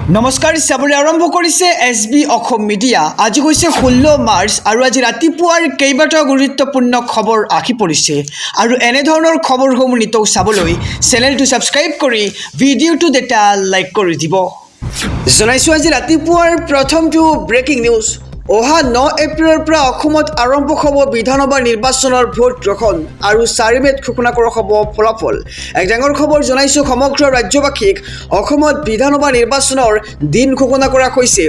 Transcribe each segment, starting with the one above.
নমস্কাৰ চাবলৈ আৰম্ভ কৰিছে এছবি অসম মিডিয়া। আজি হৈছে 16 মাৰ্চ আৰু আজি ৰাতিপুৱাৰ কেইবাটাও গুৰুত্বপূৰ্ণ খবৰ আহি পৰিছে আৰু এনে ধৰণৰ খবৰসমূহ নিতৌ চাবলৈ চেনেলটো ছাবস্ক্ৰাইব কৰি ভিডিঅ'টো এটা লাইক কৰি দিব। জনাইছোঁ আজি ৰাতিপুৱাৰ প্ৰথমটো ব্ৰেকিং নিউজ। অহা 9 এপ্ৰিলৰ পৰা অসমত আৰম্ভ হ'ব বিধানসভা নিৰ্বাচনৰ ভোট গ্ৰহণ আৰু 4 মে'ত ঘোষণা কৰা হ'ব ফলাফল। এক ডাঙৰ খবৰ জনাইছোঁ সমগ্ৰ ৰাজ্যবাসীক। অসমত বিধানসভা নিৰ্বাচনৰ দিন ঘোষণা কৰা হৈছে।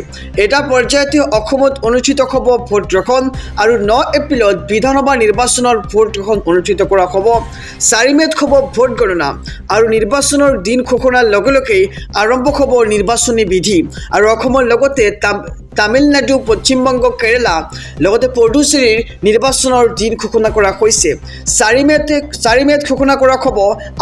এটা পৰ্যায়তে অসমত অনুষ্ঠিত হ'ব ভোট গ্ৰহণ আৰু 9 এপ্ৰিলত বিধানসভা নিৰ্বাচনৰ ভোট গ্ৰহণ অনুষ্ঠিত কৰা হ'ব। 4 মে'ত হ'ব ভোট গণনা আৰু নিৰ্বাচনৰ দিন ঘোষণাৰ লগে লগেই আৰম্ভ হ'ব নিৰ্বাচনী বিধি আৰু অসমৰ লগতে তামিলনাডু, পশ্চিমবংগ, কেৰালা লগতে পুডুচেৰীৰ নিৰ্বাচনৰ দিন ঘোষণা কৰা হৈছে। 4 মে'ত ঘোষণা কৰা হ'ব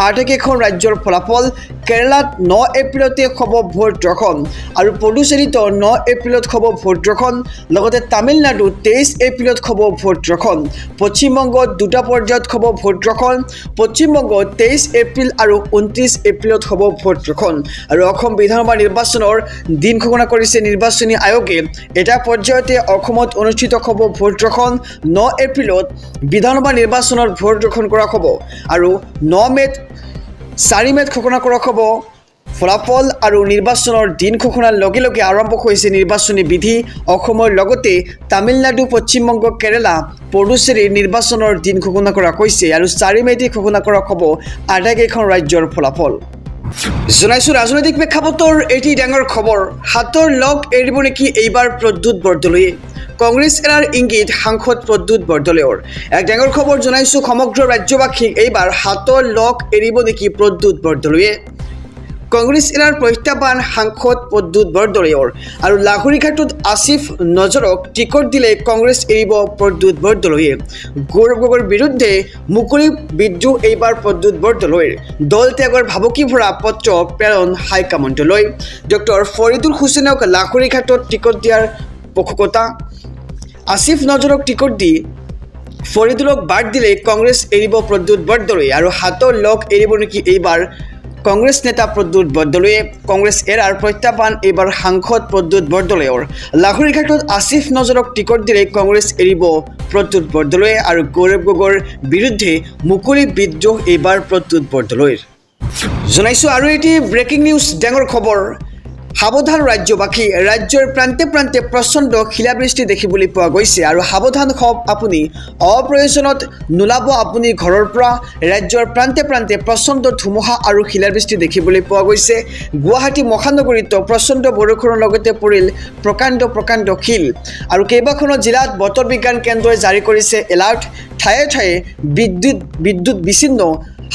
আটাইকেইখন ৰাজ্যৰ ফলাফল। কেৰালাত 9 এপ্ৰিলতে হ'ব ভোট গ্ৰহণ আৰু পুডুচেৰীত 9 এপ্ৰিলত হ'ব ভোট গ্ৰহণ লগতে তামিলনাডুত 23 এপ্ৰিলত হ'ব ভোট গ্ৰহণ। পশ্চিমবংগত দুটা পৰ্যায়ত হ'ব ভোট গ্ৰহণ। পশ্চিমবংগত 23 এপ্ৰিল আৰু 29 এপ্ৰিলত হ'ব ভোট গ্ৰহণ আৰু অসম বিধানসভা নিৰ্বাচনৰ দিন ঘোষণা কৰিছে নিৰ্বাচনী আয়োগে। এটা পৰ্যায়তে অসমত অনুষ্ঠিত হ'ব ভোট গ্ৰহণ। 9 এপ্ৰিলত বিধানসভা নিৰ্বাচনৰ ভোট গ্ৰহণ কৰা হ'ব আৰু 4 মে'ত ঘোষণা কৰা হ'ব ফলাফল আৰু নিৰ্বাচনৰ দিন ঘোষণাৰ লগে লগে আৰম্ভ হৈছে নিৰ্বাচনী বিধি। অসমৰ লগতে তামিলনাডু, পশ্চিমবংগ, কেৰালা, পুডুচেৰীৰ নিৰ্বাচনৰ দিন ঘোষণা কৰা হৈছে আৰু 4 মে'তে ঘোষণা কৰা হ'ব আটাইকেইখন ৰাজ্যৰ ফলাফল। জনাইছোঁ ৰাজনৈতিক প্ৰেক্ষাপটৰ এটি ডাঙৰ খবৰ। হাতৰ লগ এৰিব নেকি এইবাৰ প্ৰদ্যুৎ বৰদলৈয়ে? কংগ্ৰেছ এৰাৰ ইংগিত সাংসদ প্ৰদ্যুৎ বৰদলৈৰ। এক ডাঙৰ খবৰ জনাইছোঁ সমগ্ৰ ৰাজ্যবাসীক। এইবাৰ হাতৰ লগ এৰিব নেকি প্ৰদ্যুৎ বৰদলৈয়ে? কংগ্ৰেছ এৰাৰ প্ৰত্যাহ্বান সাংসদ প্ৰদ্যুৎ বৰদলৈৰ আৰু লাহৰীঘাটত আসিফ নজৰক টিকট দিলে কংগ্ৰেছ এৰিব প্ৰদ্যুৎ বৰদলৈয়ে। গৌৰৱ গগৈৰ বিৰুদ্ধে মুকলি বিদ্ৰোহ এইবাৰ প্ৰদ্যুৎ বৰদলৈৰ। দল ত্যাগৰ ভাবুকি ভৰা পত্ৰ প্ৰেৰণ হাইকমাণ্ডলৈ। ডক্টৰ ফৰিদুল হুছেইনক লাহৰীঘাটত টিকট দিয়াৰ পোষকতা। আসিফ নজৰক টিকট দি ফৰিদুলক বাদ দিলে কংগ্ৰেছ এৰিব প্ৰদ্যুৎ বৰদলৈয়ে আৰু হাতৰ লগ এৰিব নেকি এইবাৰ কংগ্ৰেছ নেতা প্ৰদ্যুৎ বৰদলৈয়ে? কংগ্ৰেছ এৰাৰ প্ৰত্যাহ্বান এইবাৰ সাংসদ প্ৰদ্যুৎ বৰদলৈৰ। লাহৰীঘাটত আসিফ নজৰক টিকট দিলে কংগ্ৰেছ এৰিব প্ৰদ্যুৎ বৰদলৈয়ে আৰু গৌৰৱ গগৈৰ বিৰুদ্ধে মুকলি বিদ্ৰোহ এইবাৰ প্ৰদ্যুৎ বৰদলৈৰ। জনাইছোঁ আৰু এটি ব্ৰেকিং নিউজ ডাঙৰ খবৰ। সাৱধান ৰাজ্যবাসী। ৰাজ্যৰ প্ৰান্তে প্ৰান্তে প্ৰচণ্ড শিলাবৃষ্টি দেখিবলৈ পোৱা গৈছে আৰু সাৱধান হওক আপুনি। অপ্ৰয়োজনত নোলাব আপুনি ঘৰৰ পৰা। ৰাজ্যৰ প্ৰান্তে প্ৰান্তে প্ৰচণ্ড ধুমুহা আৰু শিলাবৃষ্টি দেখিবলৈ পোৱা গৈছে। গুৱাহাটী মহানগৰীত প্ৰচণ্ড বৰষুণৰ লগতে পৰিল প্ৰকাণ্ড শিল আৰু কেইবাখনো জিলাত বতৰ বিজ্ঞান কেন্দ্ৰই জাৰি কৰিছে এলাৰ্ট। ঠায়ে ঠায়ে বিদ্যুৎ বিচ্ছিন্ন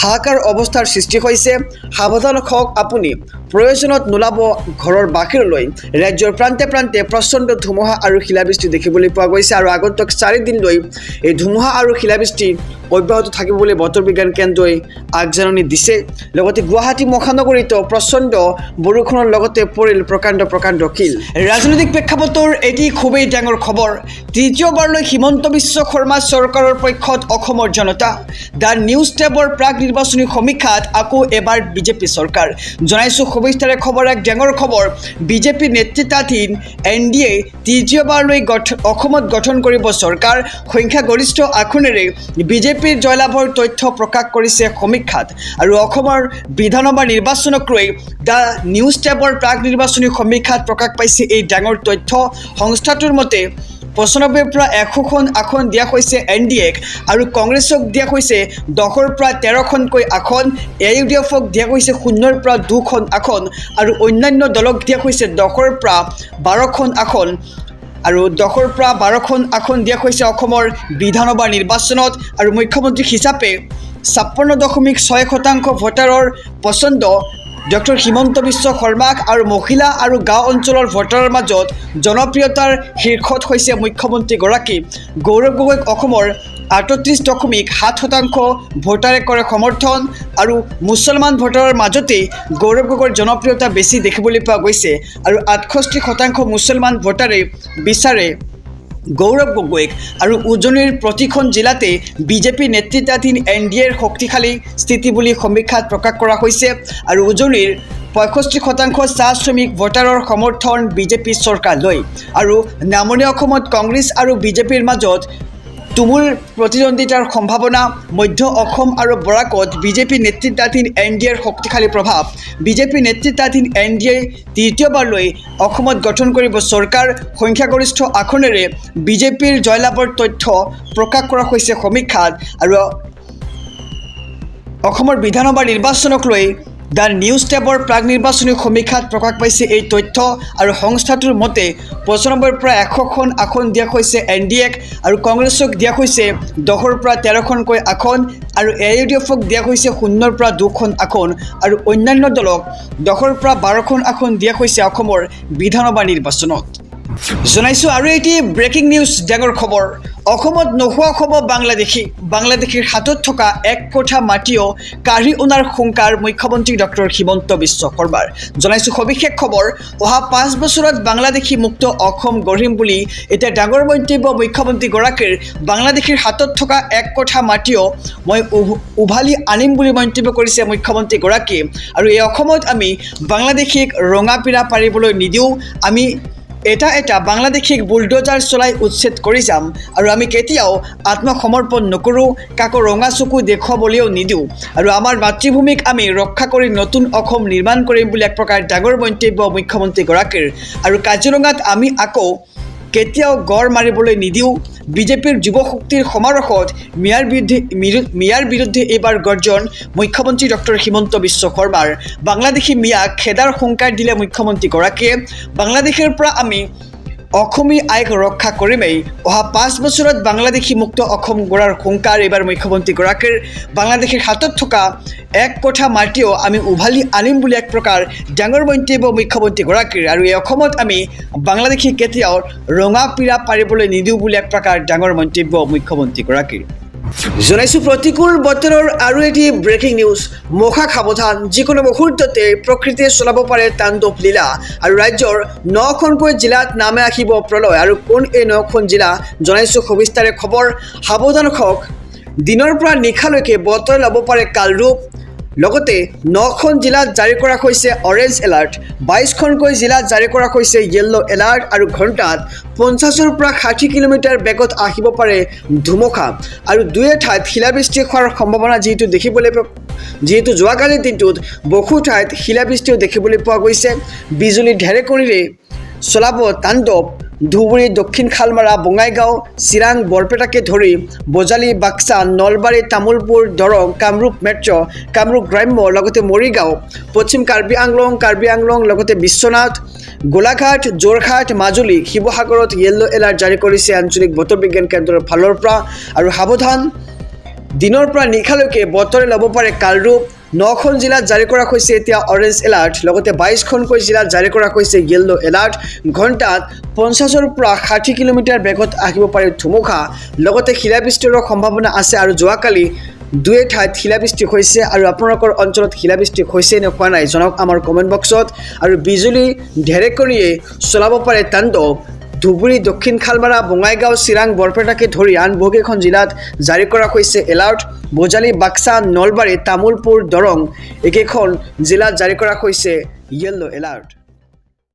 হাহাকাৰ অৱস্থাৰ সৃষ্টি হৈছে। সাৱধান হওক আপুনি। প্ৰয়োজনত নোলাব ঘৰৰ বাহিৰলৈ। ৰাজ্যৰ প্ৰান্তে প্ৰান্তে প্ৰচণ্ড ধুমুহা আৰু শিলাবৃষ্টি দেখিবলৈ পোৱা গৈছে আৰু আগন্তুক 4 দিনলৈ এই ধুমুহা আৰু শিলাবৃষ্টি অব্যাহত থাকিব বুলি বতৰ বিজ্ঞান কেন্দ্ৰই আগজাননী দিছে। লগতে গুৱাহাটী মহানগৰীত প্ৰচণ্ড বৰষুণৰ লগতে পৰিল প্ৰকাণ্ড শিল। ৰাজনৈতিক প্ৰেক্ষাপটৰ এটি খুবেই ডাঙৰ খবৰ। তৃতীয়বাৰলৈ হিমন্ত বিশ্ব শৰ্মা চৰকাৰৰ পক্ষত অসমৰ জনতা। দ্য নিউজ টেবৰ প্ৰাক নিৰ্বাচনী সমীক্ষাত আকৌ এবাৰ বিজেপি চৰকাৰ। জনাইছোঁ সবিস্তাৰে খবৰ। এক ডাঙৰ খবৰ। বিজেপি নেতৃত্বাধীন NDA তৃতীয়বাৰলৈ অসমত গঠন কৰিব চৰকাৰ। সংখ্যাগৰিষ্ঠ আসনেৰে বিজেপিৰ জয়লাভৰ তথ্য প্ৰকাশ কৰিছে সমীক্ষাত আৰু অসমৰ বিধানসভা নিৰ্বাচনক লৈ দ্য নিউজ টেবৰ প্ৰাক নিৰ্বাচনী সমীক্ষাত প্ৰকাশ পাইছে এই ডাঙৰ তথ্য। সংস্থাটোৰ মতে 95ৰ পৰা 100খন আসন দিয়া হৈছে NDAক আৰু কংগ্ৰেছক দিয়া হৈছে 10ৰ পৰা 13খনকৈ আসন। AUDFক দিয়া হৈছে 0ৰ পৰা 2খন আসন আৰু অন্যান্য দলক দিয়া হৈছে 10ৰ পৰা 12খন আসন আৰু 10ৰ পৰা 12খন আসন দিয়া হৈছে অসমৰ বিধানসভা নিৰ্বাচনত আৰু মুখ্যমন্ত্ৰী হিচাপে 56.6% ভোটাৰৰ পচন্দ ডক্টৰ হিমন্ত বিশ্ব শৰ্মাক আৰু মহিলা আৰু গাঁও অঞ্চলৰ ভোটাৰৰ মাজত জনপ্ৰিয়তাৰ শীৰ্ষত হৈছে মুখ্যমন্ত্ৰীগৰাকী। গৌৰৱ গগৈক অসমৰ 38.7% ভোটাৰে কৰে সমৰ্থন আৰু মুছলমান ভোটাৰৰ মাজতে গৌৰৱ গগৈৰ জনপ্ৰিয়তা বেছি দেখিবলৈ পোৱা গৈছে আৰু 68% মুছলমান ভোটাৰে বিচাৰে গৌৰৱ গগৈক আৰু উজনিৰ প্ৰতিখন জিলাতে বিজেপি নেতৃত্বাধীন NDAৰ শক্তিশালী স্থিতি বুলি সমীক্ষাত প্ৰকাশ কৰা হৈছে আৰু উজনিৰ 65% চাহ শ্ৰমিক ভোটাৰৰ সমৰ্থন বিজেপি চৰকাৰলৈ আৰু নামনি অসমত কংগ্ৰেছ আৰু বিজেপিৰ মাজত তুমুল প্ৰতিদ্বন্দ্বিতাৰ সম্ভাৱনা মধ্য অসম আৰু বৰাকত বিজেপি নেতৃত্বাধীন NDAৰ শক্তিশালী প্ৰভাৱ বিজেপি নেতৃত্বাধীন NDA তৃতীয়বাৰলৈ অসমত গঠন কৰিব চৰকাৰ সংখ্যাগৰিষ্ঠ আসনেৰে বিজেপিৰ জয়লাভৰ তথ্য প্ৰকাশ কৰা হৈছে সমীক্ষাত আৰু অসমৰ বিধানসভা নিৰ্বাচনক লৈ দ্য নিউজ টেবৰ প্ৰাক নিৰ্বাচনী সমীক্ষাত প্ৰকাশ পাইছে এই তথ্য আৰু সংস্থাটোৰ মতে 95ৰ পৰা 100খন আসন দিয়া হৈছে NDAক আৰু কংগ্ৰেছক দিয়া হৈছে 10ৰ পৰা 13খনকৈ আসন আৰু AUDFক দিয়া হৈছে 0ৰ পৰা 2খন আসন আৰু অন্যান্য দলক 10ৰ পৰা 12খন আসন দিয়া হৈছে অসমৰ বিধানসভা নিৰ্বাচনত জনাইছো আৰু এটি ব্ৰেকিং নিউজ ডাঙৰ খবৰ অসমত নোহোৱা হ'ব বাংলাদেশীৰ হাতত থকা 1 কোঠা মাটিও কাঢ়ি অনাৰ শংকাৰ মুখ্যমন্ত্ৰী ডক্টৰ হিমন্ত বিশ্ব শৰ্মাৰ জনাইছো সবিশেষ খবৰ অহা 5 বছৰত বাংলাদেশী মুক্ত অসম গঢ়িম বুলি এটা ডাঙৰ মন্তব্য মুখ্যমন্ত্ৰী গৰাকীৰ বাংলাদেশীৰ হাতত থকা 1 কোঠা মাটিও মই উভালি আনিম বুলি মন্তব্য কৰিছে মুখ্যমন্ত্ৰী গৰাকী আৰু এই অসমত আমি বাংলাদেশীক ৰঙাপিৰা পাৰিবলৈ নিদিওঁ আমি এটা বাংলাদেশীক বুলডোজাৰ চলাই উচ্ছেদ কৰি যাম আৰু আমি কেতিয়াও আত্মসমৰ্পণ নকৰোঁ কাকো ৰঙা চকু দেখুৱাবলৈও নিদিওঁ আৰু আমাৰ মাতৃভূমিক আমি ৰক্ষা কৰি নতুন অসম নিৰ্মাণ কৰিম বুলি এক প্ৰকাৰ ডাঙৰ মন্তব্য মুখ্যমন্ত্ৰী গৰাকীৰ আৰু কাজিৰঙাত আমি আকৌ কেতিয়াও গড় মাৰিবলৈ নিদিওঁ বিজেপিৰ যুৱ শক্তিৰ সমাৰোহত মিয়াৰ বিৰুদ্ধে এইবাৰ গৰ্জন মুখ্যমন্ত্ৰী ডক্টৰ হিমন্ত বিশ্ব শৰ্মাৰ বাংলাদেশী মিয়াক খেদাৰ শংকাৰ দিলে মুখ্যমন্ত্ৰী গৰাকীয়ে বাংলাদেশৰ পৰা আমি অসমী আইক ৰক্ষা কৰিমেই অহা 5 বছৰত বাংলাদেশী মুক্ত অসম গঢ়াৰ শংকাৰ এইবাৰ মুখ্যমন্ত্ৰী গৰাকীৰ বাংলাদেশীৰ হাতত থকা 1 কোঠা মাটিও আমি উভালি আনিম বুলি এক প্ৰকাৰ ডাঙৰ মন্তব্য মুখ্যমন্ত্ৰী গৰাকীৰ আৰু এই অসমত আমি বাংলাদেশী কেতিয়াও ৰঙাপিৰা পাৰিবলৈ নিদিওঁ বুলি এক প্ৰকাৰ ডাঙৰ মন্তব্য মুখ্যমন্ত্ৰী গৰাকীৰ জনাইছো প্ৰতিকূল বতৰৰ আৰু এটি ব্ৰেকিং নিউজ মহা সাৱধান যিকোনো মুহূৰ্ততে প্ৰকৃতিয়ে চলাব পাৰে তাণ্ডৱ লীলা আৰু ৰাজ্যৰ 9খনকৈ জিলাত নামে আহিব প্ৰলয় আৰু কোন এই 9খন জিলা জনাইছো সবিস্তাৰে খবৰ সাৱধান হওক দিনৰ পৰা নিশালৈকে বতৰ ল'ব পাৰে কালৰূপ লগতে 9খন জিলাত জাৰি কৰা হৈছে অৰেঞ্জ এলাৰ্ট 22খনকৈ জিলাত জাৰি কৰা হৈছে য়েল্লো এলাৰ্ট আৰু ঘণ্টাত 50ৰ পৰা 60 কিলোমিটাৰ বেগত আহিব পাৰে ধুমুহা আৰু দুই ঠাইত শিলাবৃষ্টি হোৱাৰ সম্ভাৱনা যিহেতু যোৱাকালিৰ দিনটোত বহু ঠাইত শিলাবৃষ্টিও দেখিবলৈ পোৱা গৈছে বিজুলী ঢেৰেকণিৰে চলাব তাণ্ডৱ ধুবুৰী দক্ষিণ খালমাৰা বঙাইগাঁও চিৰাং বৰপেটাকে ধৰি বজালী বাক্সা নলবাৰী তামুলপুৰ দৰং কামৰূপ মেট্ৰ' কামৰূপ গ্ৰাম্য লগতে মৰিগাঁও পশ্চিম কাৰ্বি আংলং লগতে বিশ্বনাথ গোলাঘাট যোৰহাট মাজুলী শিৱসাগৰত য়েল্লো এলাৰ্ট জাৰি কৰিছে আঞ্চলিক বতৰ বিজ্ঞান কেন্দ্ৰৰ ফালৰ পৰা আৰু সাৱধান দিনৰ পৰা নিশালৈকে বতৰে ল'ব পাৰে কালৰূপ 9খন জিলাত জাৰি কৰা হৈছে এতিয়া অৰেঞ্জ এলাৰ্ট লগতে 22খনকৈ জিলাত জাৰি কৰা হৈছে য়েল্লো এলাৰ্ট ঘণ্টাত 50ৰ পৰা 60 কিলোমিটাৰ বেগত আহিব পাৰে ধুমুহা লগতে শিলাবৃষ্টিৰ সম্ভাৱনা আছে আৰু যোৱাকালি দুই ঠাইত শিলাবৃষ্টি হৈছে আৰু আপোনালোকৰ অঞ্চলত শিলাবৃষ্টি হৈছে নে হোৱা নাই জনাওক আমাৰ কমেণ্ট বক্সত আৰু বিজুলী ঢেৰেকণিয়ে চলাব পাৰে তাণ্ডৱ ধুবুৰী দক্ষিণ খালমাৰা বঙাইগাঁও চিৰাং বৰপেটাকে ধৰি আন বহুকেইখন জিলাত জাৰি কৰা হৈছে এলাৰ্ট বজালী বাক্সা নলবাৰী তামুলপুৰ দৰং একেখন জিলাত জাৰি কৰা হৈছে য়েল্লো এলাৰ্ট